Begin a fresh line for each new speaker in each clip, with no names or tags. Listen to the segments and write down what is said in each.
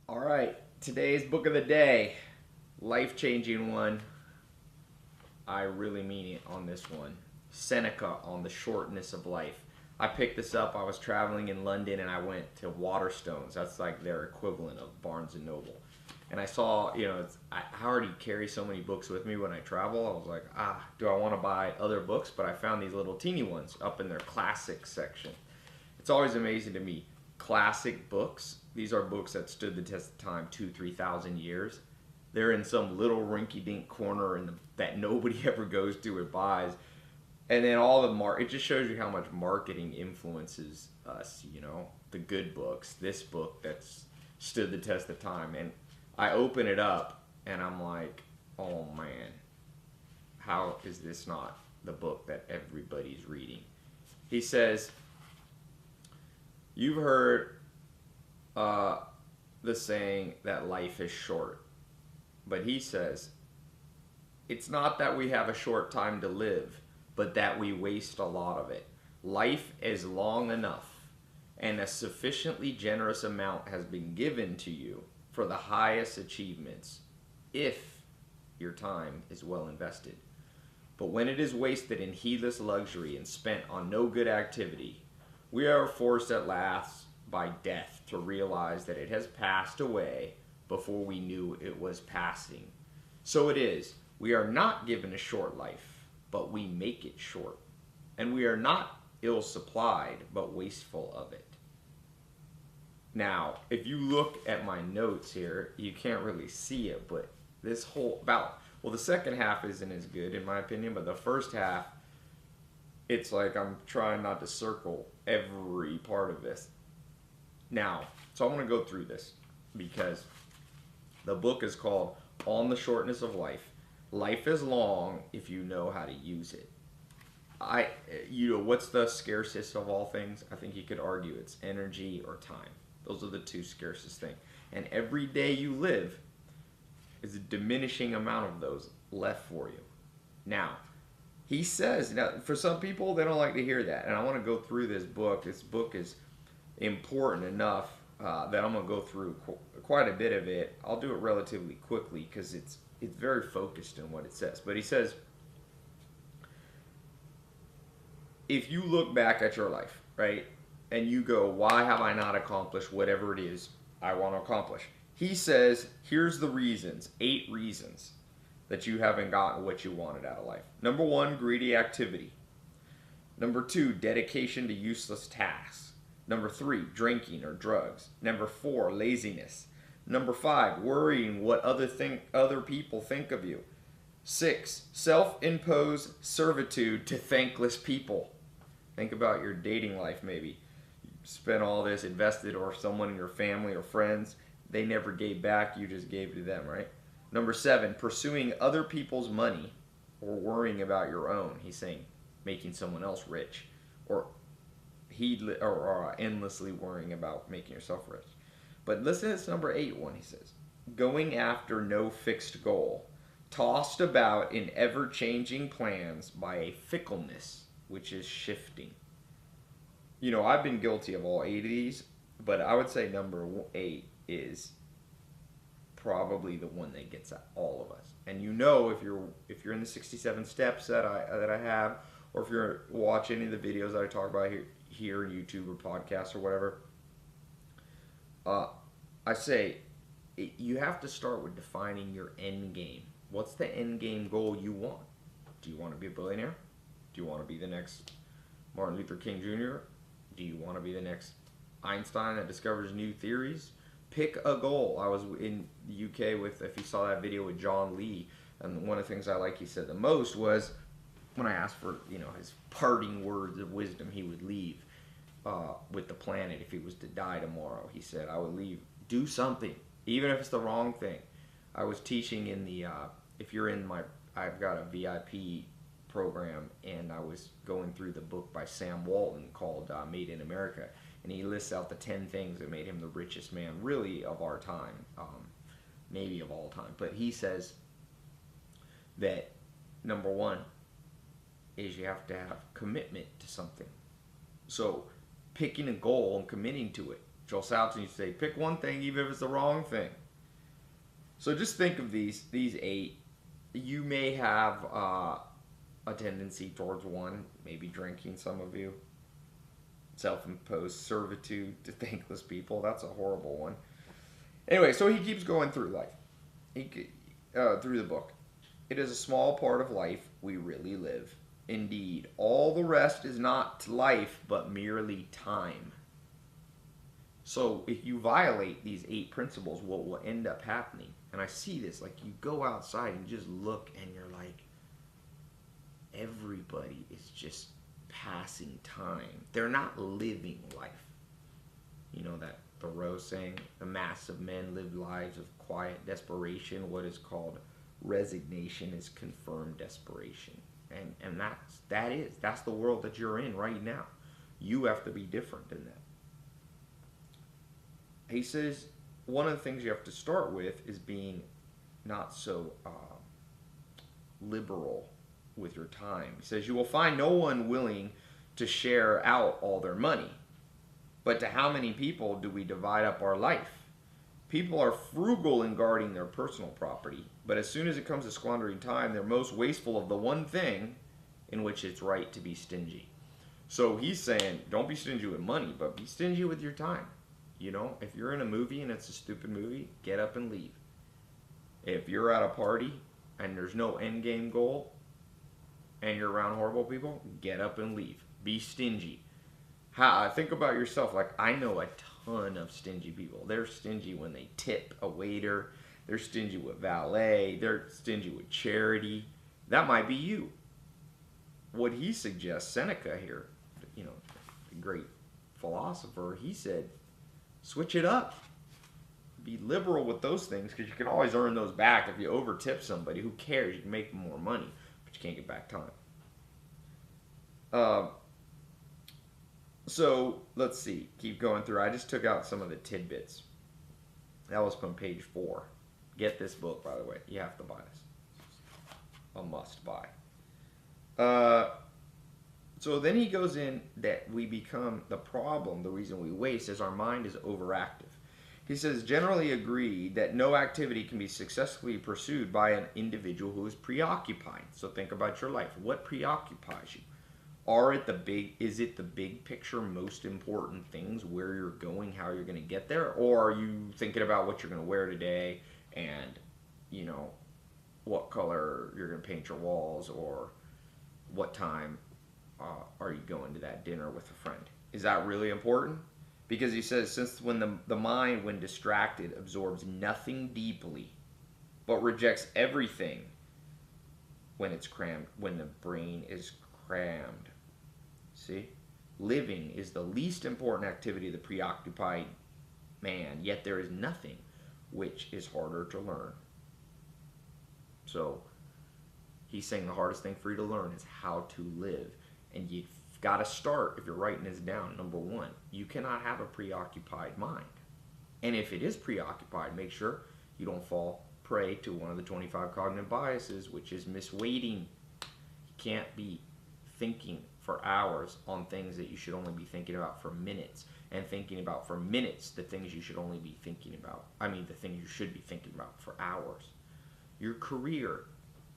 All right, today's book of the day, life-changing one. I really mean it on this one. Seneca on the shortness of life. I picked this up. I was traveling in London and I went to Waterstones. That's like their equivalent of Barnes and Noble. And I saw, I already carry so many books with me when I travel. I was like, do I want to buy other books? But I found these little teeny ones up in their classic section. It's always amazing to me. Classic books. These are books that stood the test of time 3,000 years. They're in some little rinky-dink corner that nobody ever goes to or buys. And then it just shows you how much marketing influences us, the good books. This book that's stood the test of time. And I open it up and I'm like, oh man, how is this not the book that everybody's reading? He says, you've heard the saying that life is short. But he says, it's not that we have a short time to live, but that we waste a lot of it. Life is long enough, and a sufficiently generous amount has been given to you for the highest achievements, if your time is well invested. But when it is wasted in heedless luxury and spent on no good activity, we are forced at last by death to realize that it has passed away before we knew it was passing. So it is, we are not given a short life, but we make it short. And we are not ill-supplied, but wasteful of it. Now, if you look at my notes here, you can't really see it, but the second half isn't as good in my opinion, but the first half, it's like I'm trying not to circle every part of this. Now, so I want to go through this because the book is called On the Shortness of Life. Life is long if you know how to use it. What's the scarcest of all things? I think you could argue it's energy or time. Those are the two scarcest things. And every day you live is a diminishing amount of those left for you. Now, he says, for some people, they don't like to hear that. And I want to go through this book. This book is important enough that I'm going to go through quite a bit of it. I'll do it relatively quickly because it's very focused in what it says. But he says, if you look back at your life, right, and you go, why have I not accomplished whatever it is I want to accomplish? He says, here's the reasons, 8 reasons that you haven't gotten what you wanted out of life. Number 1, greedy activity. Number 2, dedication to useless tasks. Number 3, drinking or drugs. Number 4, laziness. Number 5, worrying what other people think of you. 6, self-imposed servitude to thankless people. Think about your dating life maybe. You spent all this, invested, or someone in your family or friends, they never gave back, you just gave to them, right? Number 7, pursuing other people's money or worrying about your own. He's saying making someone else rich or endlessly worrying about making yourself rich. But listen to this number 8 one, he says. Going after no fixed goal, tossed about in ever-changing plans by a fickleness which is shifting. I've been guilty of all 8 of these, but I would say number 8 is probably the one that gets at all of us. And if you're in the 67 steps that I have, or if you're watching any of the videos that I talk about here on YouTube or podcasts or whatever, I say you have to start with defining your end game. What's the end game goal you want? Do you want to be a billionaire? Do you want to be the next Martin Luther King Jr.? Do you want to be the next Einstein that discovers new theories? Pick a goal. I was in the UK if you saw that video with John Lee, and one of the things I he said the most was when I asked for his parting words of wisdom he would leave with the planet if he was to die tomorrow. He said, I would leave, do something, even if it's the wrong thing. I was teaching in I've got a VIP program, and I was going through the book by Sam Walton called Made in America, and he lists out the 10 things that made him the richest man really of our time, maybe of all time. But he says that number 1 is you have to have commitment to something. So picking a goal and committing to it. Joel Salatin used to say, pick one thing even if it's the wrong thing. So just think of these 8. You may have a tendency towards one, maybe drinking, some of you. Self-imposed servitude to thankless people. That's a horrible one. Anyway, so he keeps going through life. Through the book. It is a small part of life we really live. Indeed, all the rest is not life, but merely time. So if you violate these 8 principles, what will end up happening? And I see this, like you go outside and just look and you're like, everybody is just passing time. They're not living life. You know that Thoreau saying, the mass of men live lives of quiet desperation. What is called resignation is confirmed desperation. And that's the world that you're in right now. You have to be different than that. He says one of the things you have to start with is being not so liberal with your time. He says you will find no one willing to share out all their money. But to how many people do we divide up our life? People are frugal in guarding their personal property, but as soon as it comes to squandering time, they're most wasteful of the one thing in which it's right to be stingy. So he's saying, don't be stingy with money, but be stingy with your time. You know, if you're in a movie and it's a stupid movie, get up and leave. If you're at a party and there's no end game goal and you're around horrible people, get up and leave. Be stingy. Think about yourself. Like, I know a ton of stingy people. They're stingy when they tip a waiter. They're stingy with valet. They're stingy with charity. That might be you. What he suggests, Seneca here, you know, the great philosopher, he said, switch it up. Be liberal with those things because you can always earn those back. If you over tip somebody, who cares? You can make more money, but you can't get back time. So let's see. Keep going through. I just took out some of the tidbits. That was from page 4. Get this book, by the way. You have to buy this. A must buy. So then he goes in that we become the problem. The reason we waste is our mind is overactive. He says, generally agreed that no activity can be successfully pursued by an individual who is preoccupied. So think about your life. What preoccupies you? Is it the big picture, most important things, where you're going, how you're going to get there? Or are you thinking about what you're going to wear today and, you know, what color you're going to paint your walls, or what time are you going to that dinner with a friend? Is that really important? Because he says, since when the mind, when distracted, absorbs nothing deeply, but rejects everything when it's crammed, when the brain is crammed. See? Living is the least important activity of the preoccupied man, yet there is nothing which is harder to learn. So, he's saying the hardest thing for you to learn is how to live. And you've got to start, if you're writing this down, number 1, you cannot have a preoccupied mind. And if it is preoccupied, make sure you don't fall prey to one of the 25 cognitive biases, which is misweighting. You can't be thinking for hours on things that you should only be thinking about for minutes, and thinking about for minutes the things you should only be thinking about. The things you should be thinking about for hours. Your career,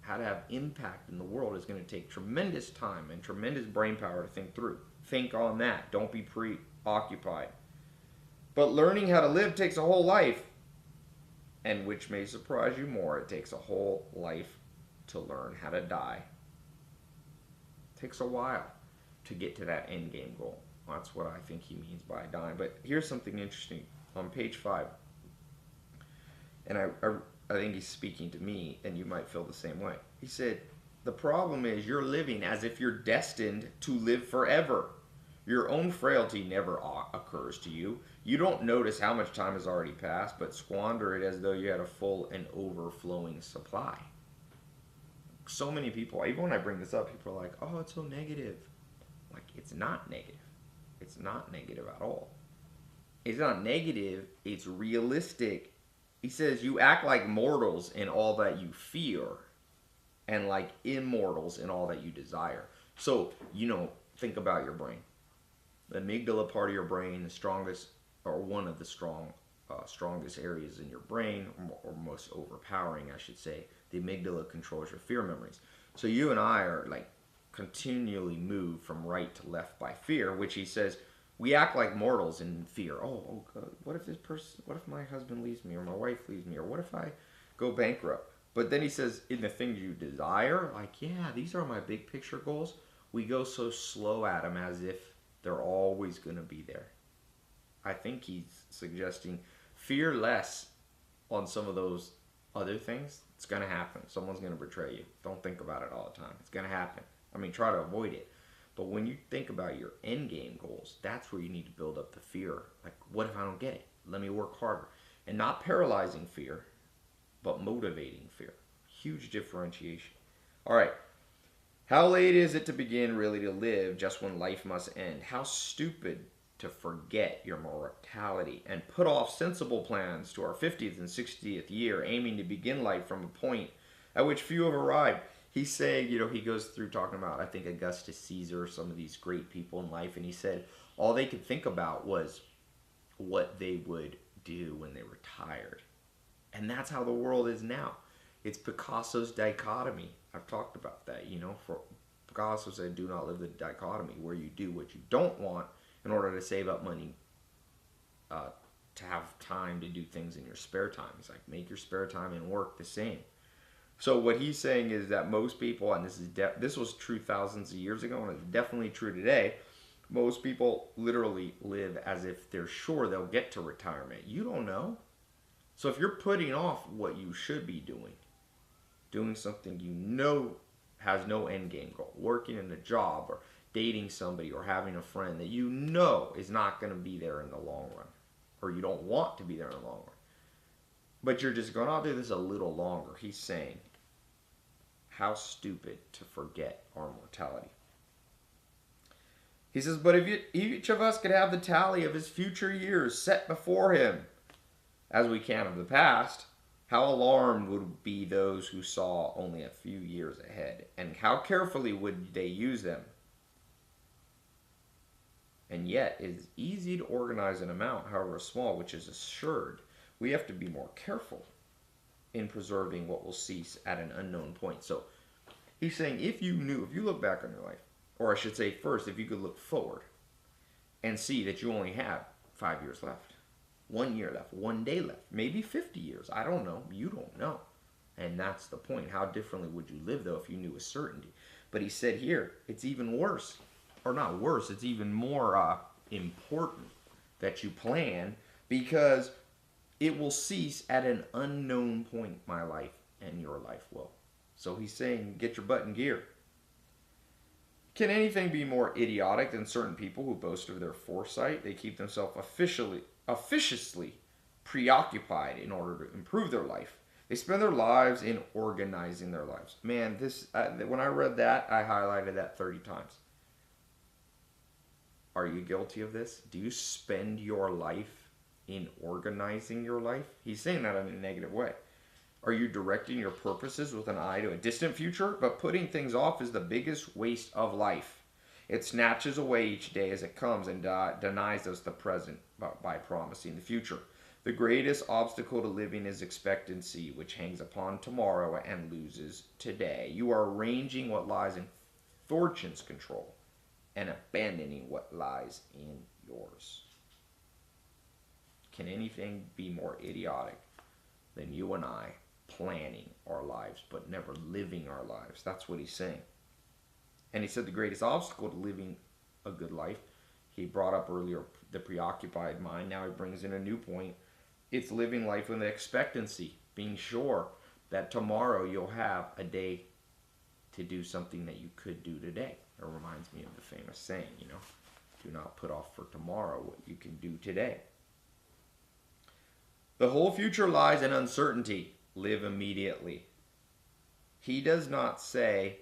how to have impact in the world, is going to take tremendous time and tremendous brain power to think through. Think on that. Don't be preoccupied. But learning how to live takes a whole life, and which may surprise you more, it takes a whole life to learn how to die. It takes a while to get to that end game goal. That's what I think he means by dying. But here's something interesting on page 5, and I think he's speaking to me, and you might feel the same way. He said, the problem is you're living as if you're destined to live forever. Your own frailty never occurs to you. You don't notice how much time has already passed, but squander it as though you had a full and overflowing supply. So many people, even when I bring this up, people are like, oh, it's so negative. Like, it's not negative. It's not negative at all. It's not negative, it's realistic. He says you act like mortals in all that you fear, and like immortals in all that you desire. So, think about your brain. The amygdala part of your brain, the strongest or one of the strongest areas in your brain, or most overpowering, I should say. The amygdala controls your fear memories. So you and I are like continually moved from right to left by fear, which he says we act like mortals in fear. Oh God, what if my husband leaves me, or my wife leaves me, or what if I go bankrupt? But then he says, in the things you desire, like, yeah, these are my big picture goals. We go so slow at them as if they're always going to be there. I think he's suggesting fear less on some of those other things. It's going to happen. Someone's going to betray you. Don't think about it all the time. It's going to happen. I mean, try to avoid it. But when you think about your end game goals, that's where you need to build up the fear. Like, what if I don't get it? Let me work harder. And not paralyzing fear, but motivating fear. Huge differentiation. All right. How late is it to begin really to live just when life must end? How stupid to forget your mortality and put off sensible plans to our 50th and 60th year, aiming to begin life from a point at which few have arrived. He's saying, he goes through talking about, I think, Augustus Caesar, some of these great people in life, and he said all they could think about was what they would do when they retired. And that's how the world is now. It's Picasso's dichotomy. I've talked about that, For Picasso said, do not live the dichotomy, where you do what you don't want in order to save up money to have time to do things in your spare time. He's like, make your spare time and work the same. So what he's saying is that most people, and this was true thousands of years ago, and it's definitely true today, most people literally live as if they're sure they'll get to retirement. You don't know. So if you're putting off what you should be doing something you know has no end game goal, working in a job or dating somebody or having a friend that you know is not going to be there in the long run, or you don't want to be there in the long run, but you're just going, I'll do this a little longer. He's saying, how stupid to forget our mortality. He says, but if each of us could have the tally of his future years set before him, as we can of the past, how alarmed would be those who saw only a few years ahead, and how carefully would they use them? And yet, it is easy to organize an amount, however small, which is assured. We have to be more careful in preserving what will cease at an unknown point. So he's saying, if you look back on your life, or I should say first, if you could look forward and see that you only have 5 years left, 1 year left, 1 day left, maybe 50 years. I don't know. You don't know. And that's the point. How differently would you live, though, if you knew with certainty? But he said here, it's even worse. Or not worse, it's even more important that you plan, because it will cease at an unknown point, my life and your life will. So he's saying, get your butt in gear. Can anything be more idiotic than certain people who boast of their foresight? They keep themselves officiously preoccupied in order to improve their life. They spend their lives in organizing their lives. Man, when I read that, I highlighted that 30 times. Are you guilty of this? Do you spend your life in organizing your life? He's saying that in a negative way. Are you directing your purposes with an eye to a distant future? But putting things off is the biggest waste of life. It snatches away each day as it comes and denies us the present by promising the future. The greatest obstacle to living is expectancy, which hangs upon tomorrow and loses today. You are arranging what lies in fortune's control and abandoning what lies in yours. Can anything be more idiotic than you and I planning our lives but never living our lives? That's what he's saying. And he said the greatest obstacle to living a good life, he brought up earlier the preoccupied mind. Now he brings in a new point. It's living life with expectancy, being sure that tomorrow you'll have a day to do something that you could do today. It reminds me of the famous saying, do not put off for tomorrow what you can do today. The whole future lies in uncertainty. Live immediately. He does not say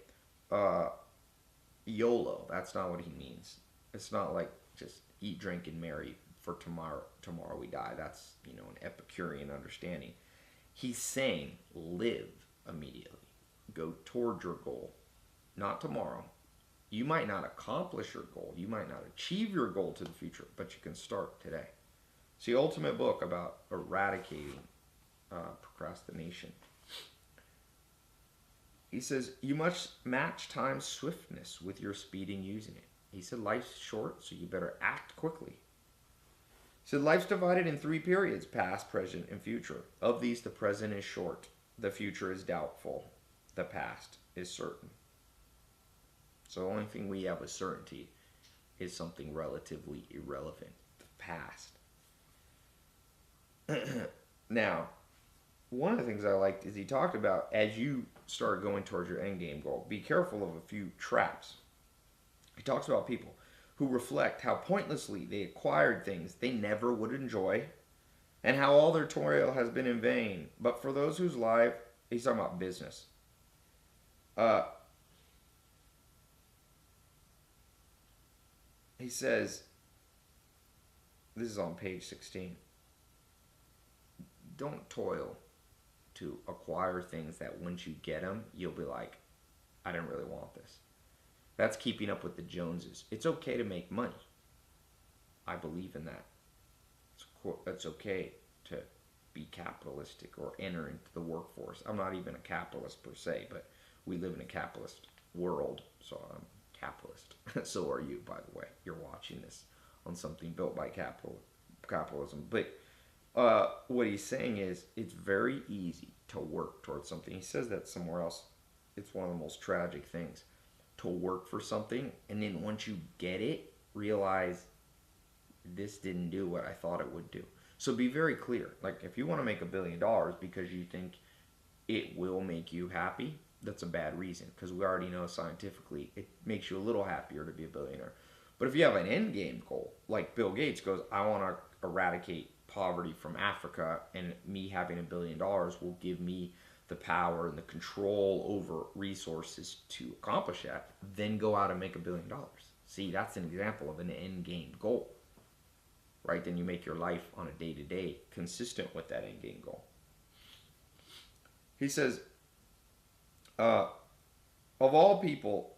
YOLO. That's not what he means. It's not like just eat, drink, and marry for tomorrow we die. That's, an Epicurean understanding. He's saying live immediately. Go toward your goal. Not tomorrow. You might not accomplish your goal. You might not achieve your goal to the future, but you can start today. It's the ultimate book about eradicating procrastination. He says, you must match time's swiftness with your speed in using it. He said, life's short, so you better act quickly. He said, life's divided in 3 periods, past, present, and future. Of these, the present is short. The future is doubtful. The past is certain. So the only thing we have with certainty is something relatively irrelevant. The past. Now, one of the things I liked is he talked about, as you start going towards your end game goal, be careful of a few traps. He talks about people who reflect how pointlessly they acquired things they never would enjoy, and how all their toil has been in vain. But for those whose life, he's talking about business. He says, this is on page 16, don't toil to acquire things that once you get them, you'll be like, I didn't really want this. That's keeping up with the Joneses. It's okay to make money. I believe in that. It's okay to be capitalistic or enter into the workforce. I'm not even a capitalist per se, but we live in a capitalist world, so I'm capitalist. So are you, by the way. You're watching this on something built by capitalism. But what he's saying is it's very easy to work towards something. He says that somewhere else. It's one of the most tragic things to work for something, and then once you get it, realize this didn't do what I thought it would do. So be very clear. Like, if you want to make $1 billion because you think it will make you happy, that's a bad reason, because we already know scientifically it makes you a little happier to be a billionaire. But if you have an end game goal, like Bill Gates goes, I want to eradicate poverty from Africa, and me having $1 billion will give me the power and the control over resources to accomplish that, then go out and make $1 billion. See, that's an example of an end game goal, right? Then you make your life on a day-to-day consistent with that end game goal. He says, of all people,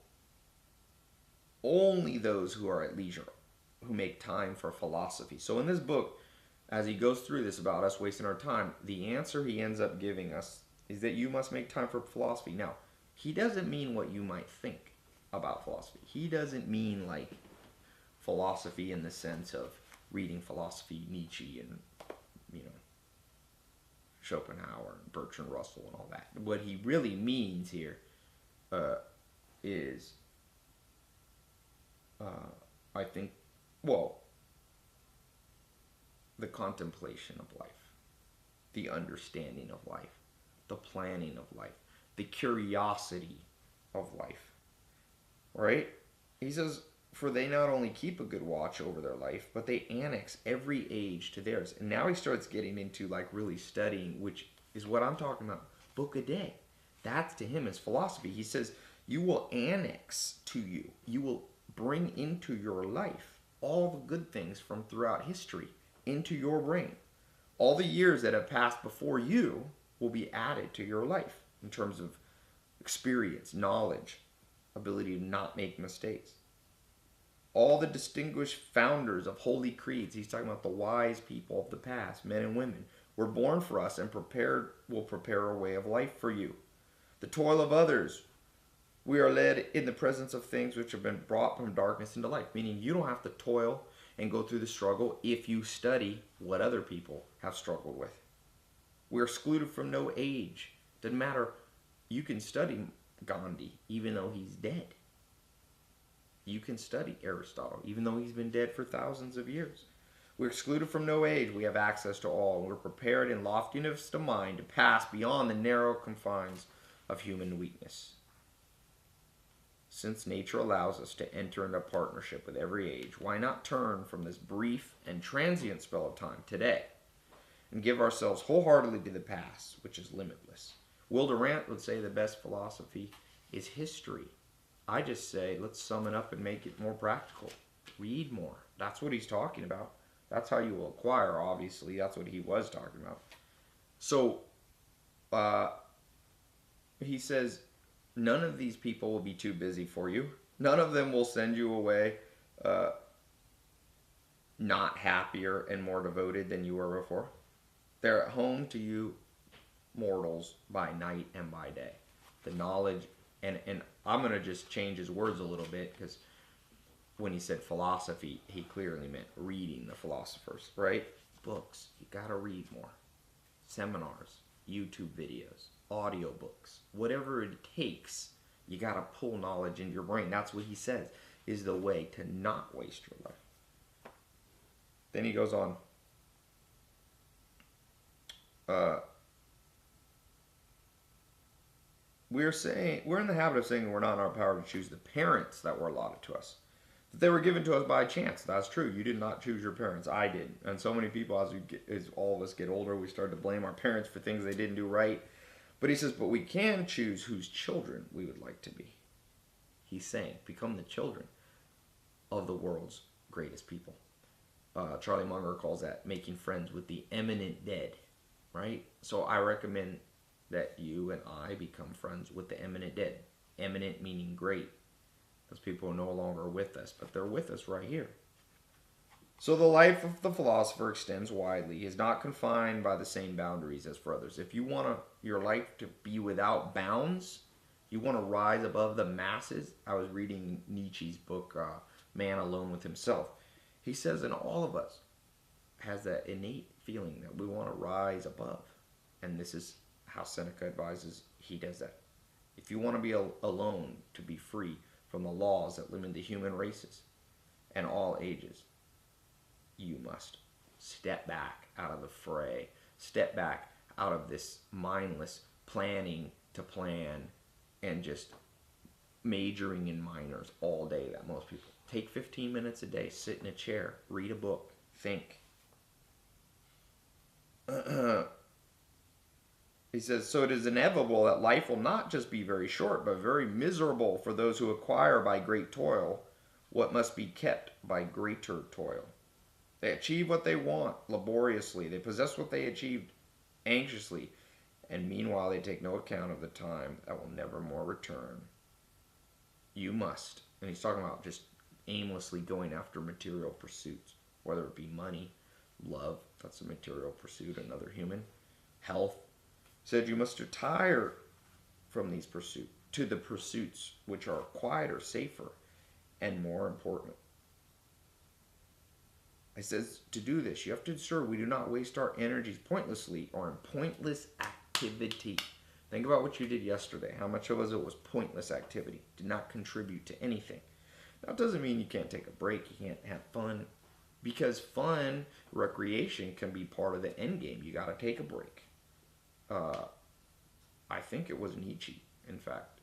only those who are at leisure, who make time for philosophy. So in this book, as he goes through this about us wasting our time, the answer he ends up giving us is that you must make time for philosophy. Now, he doesn't mean what you might think about philosophy. He doesn't mean like philosophy in the sense of reading philosophy, Nietzsche and, Schopenhauer and Bertrand Russell and all that. What he really means here is, I think, the contemplation of life, the understanding of life, the planning of life, the curiosity of life, right? He says, for they not only keep a good watch over their life, but they annex every age to theirs. And now he starts getting into like really studying, which is what I'm talking about, book a day. That's to him is philosophy. He says, you will annex to you, you will bring into your life all the good things from throughout history into your brain. All the years that have passed before you will be added to your life in terms of experience, knowledge, ability to not make mistakes. All the distinguished founders of holy creeds, he's talking about the wise people of the past, men and women, were born for us and will prepare a way of life for you. The toil of others, we are led in the presence of things which have been brought from darkness into light, meaning you don't have to toil and go through the struggle if you study what other people have struggled with. We're excluded from no age. Doesn't matter. You can study Gandhi even though he's dead. You can study Aristotle even though he's been dead for thousands of years. We're excluded from no age. We have access to all. And we're prepared in loftiness of mind to pass beyond the narrow confines of human weakness. Since nature allows us to enter into partnership with every age, why not turn from this brief and transient spell of time today and give ourselves wholeheartedly to the past, which is limitless? Will Durant would say the best philosophy is history. I just say, let's sum it up and make it more practical. Read more. That's what he's talking about. That's how you will acquire, obviously. That's what he was talking about. So, he says, none of these people will be too busy for you. None of them will send you away not happier and more devoted than you were before? They're at home to you mortals by night and by day. The knowledge, and I'm going to just change his words a little bit, because when he said philosophy, he clearly meant reading the philosophers, right? Books. You got to read more. Seminars, YouTube videos, audiobooks, whatever it takes, you got to pull knowledge into your brain. That's what he says is the way to not waste your life. Then he goes on. We're in the habit of saying we're not in our power to choose the parents that were allotted to us. That they were given to us by chance. That's true. You did not choose your parents. I did. And so many people, as all of us get older, we start to blame our parents for things they didn't do right. But he says, but we can choose whose children we would like to be. He's saying, become the children of the world's greatest people. Charlie Munger calls that making friends with the eminent dead, right? So I recommend that you and I become friends with the eminent dead. Eminent meaning great. Those people are no longer with us, but they're with us right here. So the life of the philosopher extends widely. He is not confined by the same boundaries as for others. If you want your life to be without bounds, you want to rise above the masses. I was reading Nietzsche's book, Man Alone with Himself. He says in all of us has that innate feeling that we want to rise above. And this is how Seneca advises he does that. If you want to be alone, to be free from the laws that limit the human races and all ages, you must step back out of the fray. Step back out of this mindless planning to plan and just majoring in minors all day that most people. Take 15 minutes a day, sit in a chair, read a book, think. He says, so it is inevitable that life will not just be very short, but very miserable for those who acquire by great toil what must be kept by greater toil. They achieve what they want laboriously. They possess what they achieved anxiously. And meanwhile, they take no account of the time that will never more return. You must. And he's talking about just aimlessly going after material pursuits, whether it be money, love, that's a material pursuit, another human, health. He said you must retire from these pursuits to the pursuits which are quieter, safer, and more important. He says to do this, you have to ensure we do not waste our energies pointlessly or in pointless activity. Think about what you did yesterday. How much of it was pointless activity? Did not contribute to anything. That doesn't mean you can't take a break, you can't have fun. Because fun, recreation can be part of the end game. You got to take a break. I think it was Nietzsche, in fact,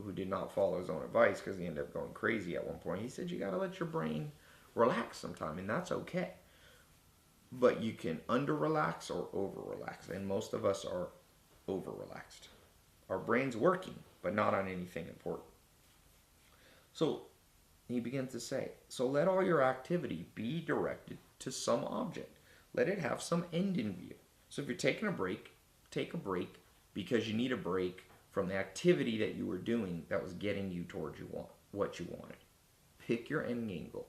who did not follow his own advice because he ended up going crazy at one point. He said you got to let your brain relax sometime, and that's okay. But you can under-relax or over-relax, and most of us are over-relaxed. Our brain's working, but not on anything important. So he begins to say, so let all your activity be directed to some object. Let it have some end in view. So if you're taking a break, take a break because you need a break from the activity that you were doing that was getting you towards what you wanted. Pick your end game goal.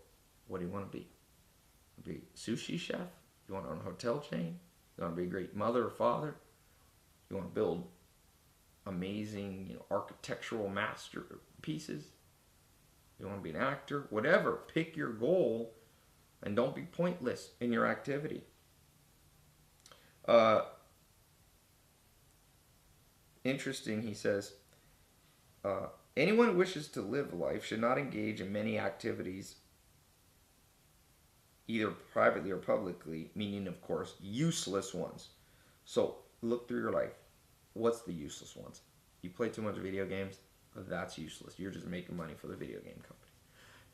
What do you want to be? Be a sushi chef? You want to own a hotel chain? You want to be a great mother or father? You want to build amazing, architectural masterpieces? You want to be an actor? Whatever. Pick your goal and don't be pointless in your activity. Interesting, he says, anyone who wishes to live life should not engage in many activities, either privately or publicly, meaning, of course, useless ones. So look through your life. What's the useless ones? You play too much video games? That's useless. You're just making money for the video game company.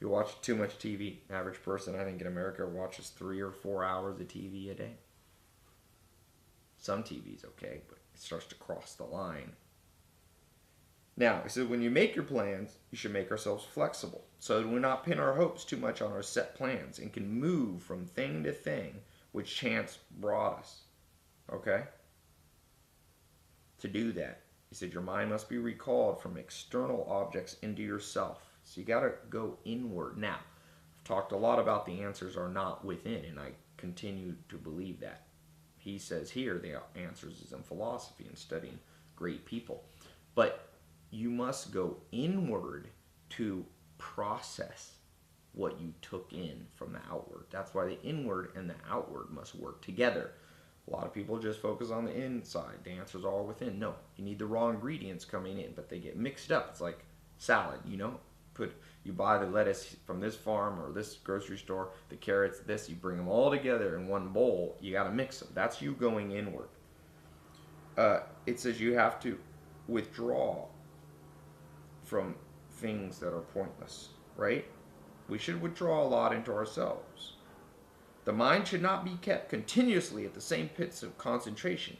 You watch too much TV. Average person, I think, in America watches 3 or 4 hours of TV a day. Some TV's okay, but it starts to cross the line. Now, he said, when you make your plans, you should make ourselves flexible, so that we not pin our hopes too much on our set plans and can move from thing to thing which chance brought us. Okay? To do that, he said, your mind must be recalled from external objects into yourself. So you got to go inward. Now, talked a lot about the answers are not within, and I continue to believe that. He says here the answers is in philosophy and studying great people. But you must go inward to process what you took in from the outward. That's why the inward and the outward must work together. A lot of people just focus on the inside. The answers are all within. No, you need the raw ingredients coming in, but they get mixed up. It's like salad, you buy the lettuce from this farm or this grocery store, the carrots, this, you bring them all together in one bowl. You got to mix them. That's you going inward. It says you have to withdraw from things that are pointless, right? We should withdraw a lot into ourselves. The mind should not be kept continuously at the same pits of concentration,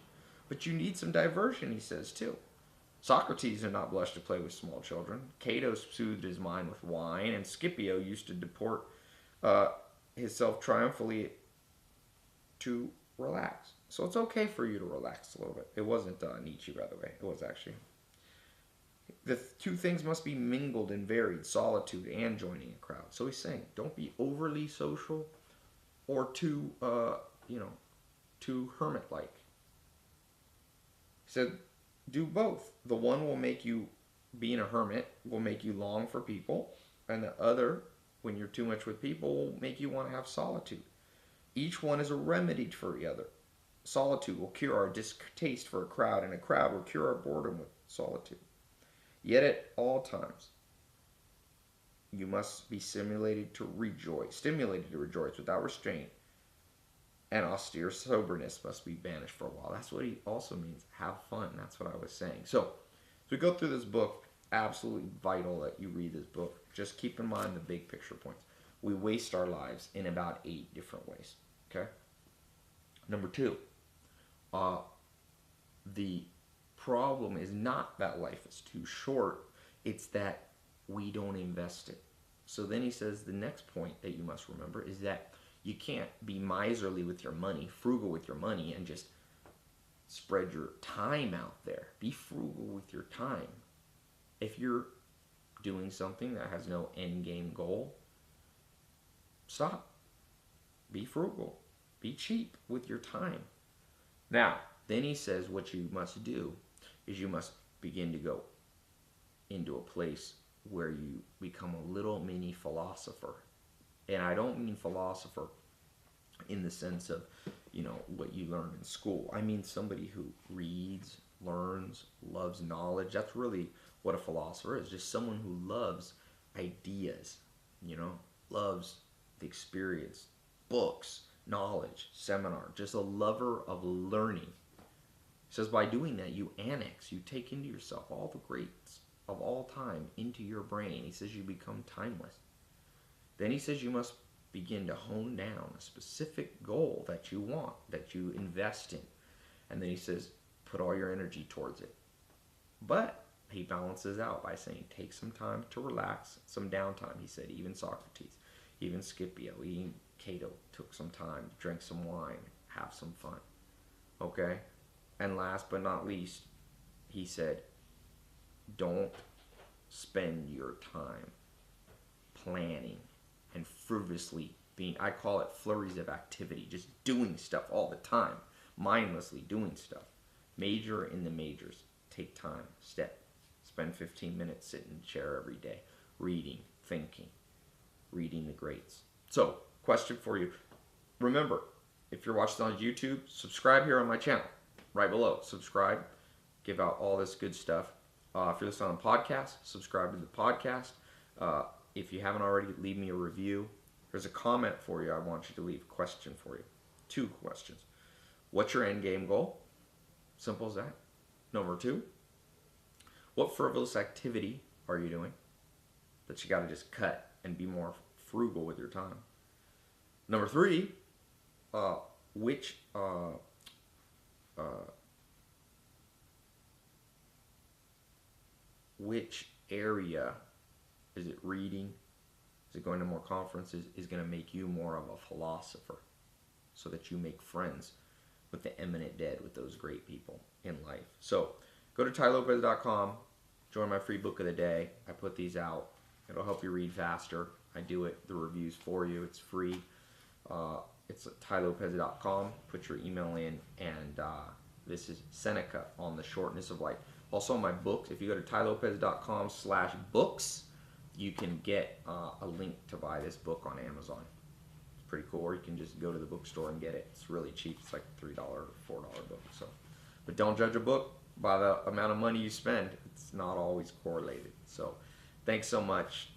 but you need some diversion, he says, too. Socrates did not blush to play with small children. Cato soothed his mind with wine, and Scipio used to deport himself triumphantly to relax. So it's okay for you to relax a little bit. It wasn't Nietzsche, by the way. It was actually. The two things must be mingled and varied, solitude and joining a crowd. So he's saying, don't be overly social or too hermit-like. He said, do both. The one will make you, being a hermit, will make you long for people, and the other, when you're too much with people, will make you want to have solitude. Each one is a remedy for the other. Solitude will cure our distaste for a crowd, and a crowd will cure our boredom with solitude. Yet at all times, you must be stimulated to rejoice without restraint, and austere soberness must be banished for a while. That's what he also means. Have fun. That's what I was saying. So, as we go through this book, absolutely vital that you read this book. Just keep in mind the big picture points. We waste our lives in about 8 different ways. Okay? Number 2, the problem is not that life is too short. It's that we don't invest it. So then he says the next point that you must remember is that you can't be miserly with your money, frugal with your money, and just spread your time out there. Be frugal with your time. If you're doing something that has no end game goal, stop. Be frugal. Be cheap with your time. Now, then he says what you must do is you must begin to go into a place where you become a little mini philosopher. And I don't mean philosopher in the sense of, what you learn in school. I mean somebody who reads, learns, loves knowledge. That's really what a philosopher is. Just someone who loves ideas, loves the experience, books, knowledge, seminar. Just a lover of learning. He says by doing that, you take into yourself all the greats of all time into your brain. He says you become timeless. Then he says you must begin to hone down a specific goal that you want, that you invest in. And then he says, put all your energy towards it. But he balances out by saying, take some time to relax, some downtime. He said, even Socrates, even Scipio, even Cato took some time, drink some wine, have some fun. Okay? And last but not least, he said, don't spend your time planning and frivolously I call it flurries of activity, just doing stuff all the time, mindlessly doing stuff. Major in the majors. Take time, spend 15 minutes sitting in a chair every day, reading, thinking, reading the greats. So, question for you. Remember, if you're watching on YouTube, subscribe here on my channel. Right below, subscribe. Give out all this good stuff. If you're listening on a podcast, subscribe to the podcast. If you haven't already, leave me a review. There's a comment for you. I want you to leave a question for you. 2 questions. What's your end game goal? Simple as that. Number 2, what frivolous activity are you doing that you got to just cut and be more frugal with your time? Number 3, which area, is it reading, is it going to more conferences, is going to make you more of a philosopher so that you make friends with the eminent dead, with those great people in life. So go to tylopez.com, join my free book of the day. I put these out. It'll help you read faster. I do it, the reviews for you. It's free. It's at tylopez.com. Put your email in, and this is Seneca on the shortness of life. Also, my books, if you go to tylopez.com/books, you can get a link to buy this book on Amazon. It's pretty cool. Or you can just go to the bookstore and get it. It's really cheap. It's like $3 or $4 book. So, but don't judge a book by the amount of money you spend. It's not always correlated. So, thanks so much.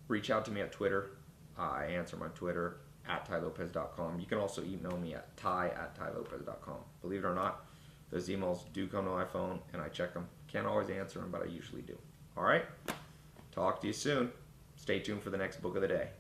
Reach out to me at Twitter. I answer my Twitter at tylopez.com. You can also email me at ty@tylopez.com. Believe it or not, those emails do come to my phone, and I check them. Can't always answer them, but I usually do. All right? Talk to you soon. Stay tuned for the next book of the day.